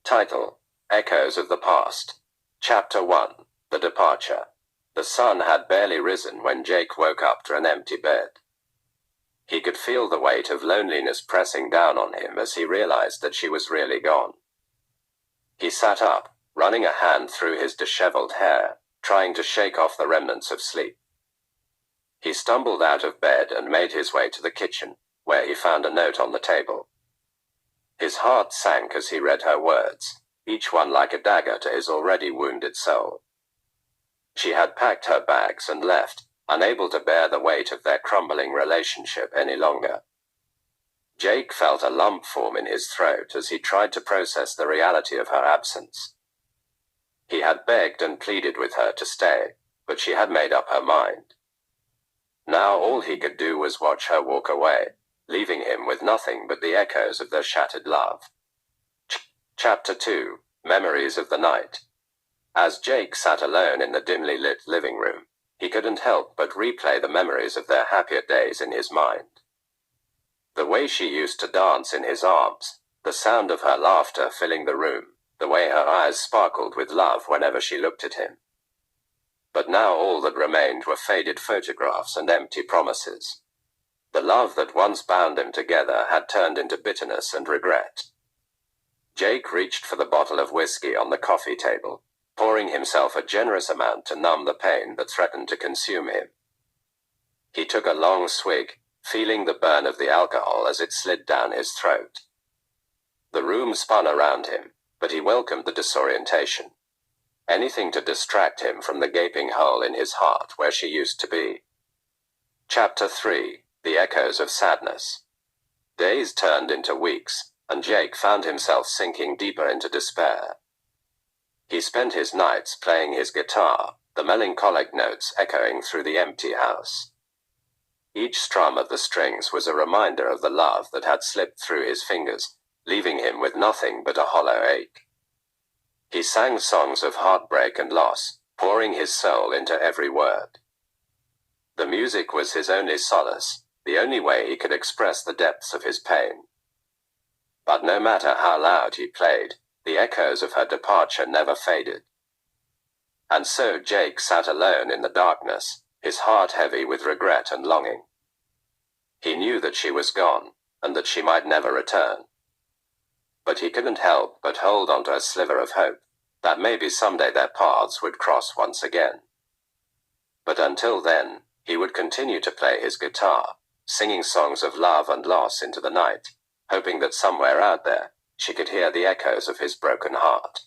Title: Echoes of the Past. Chapter 1. The Departure. The sun had barely risen when Jake woke up to an empty bed. He could feel the weight of loneliness pressing down on him as he realized that she was really gone. He sat up, running a hand through his disheveled hair, trying to shake off the remnants of sleep. He stumbled out of bed and made his way to the kitchen, where he found a note on the table. His heart sank as he read her words, each one like a dagger to his already wounded soul. She had packed her bags and left, unable to bear the weight of their crumbling relationship any longer. Jake felt a lump form in his throat as he tried to process the reality of her absence. He had begged and pleaded with her to stay, but she had made up her mind. Now all he could do was watch her walk away, leaving him with nothing but the echoes of their shattered love. Chapter 2. Memories of the Night. As Jake sat alone in the dimly lit living room, he couldn't help but replay the memories of their happier days in his mind. The way she used to dance in his arms, the sound of her laughter filling the room, the way her eyes sparkled with love whenever she looked at him. But now all that remained were faded photographs and empty promises. The love that once bound them together had turned into bitterness and regret. Jake reached for the bottle of whiskey on the coffee table, pouring himself a generous amount to numb the pain that threatened to consume him. He took a long swig, feeling the burn of the alcohol as it slid down his throat. The room spun around him, but he welcomed the disorientation. Anything to distract him from the gaping hole in his heart where she used to be. Chapter 3. The Echoes of Sadness. Days turned into weeks, and Jake found himself sinking deeper into despair. He spent his nights playing his guitar, the melancholic notes echoing through the empty house. Each strum of the strings was a reminder of the love that had slipped through his fingers, leaving him with nothing but a hollow ache. He sang songs of heartbreak and loss, pouring his soul into every word. The music was his only solace, the only way he could express the depths of his pain. But no matter how loud he played, the echoes of her departure never faded. And so Jake sat alone in the darkness, his heart heavy with regret and longing. He knew that she was gone, and that she might never return. But he couldn't help but hold on to a sliver of hope, that maybe someday their paths would cross once again. But until then, he would continue to play his guitar, singing songs of love and loss into the night, hoping that somewhere out there, she could hear the echoes of his broken heart.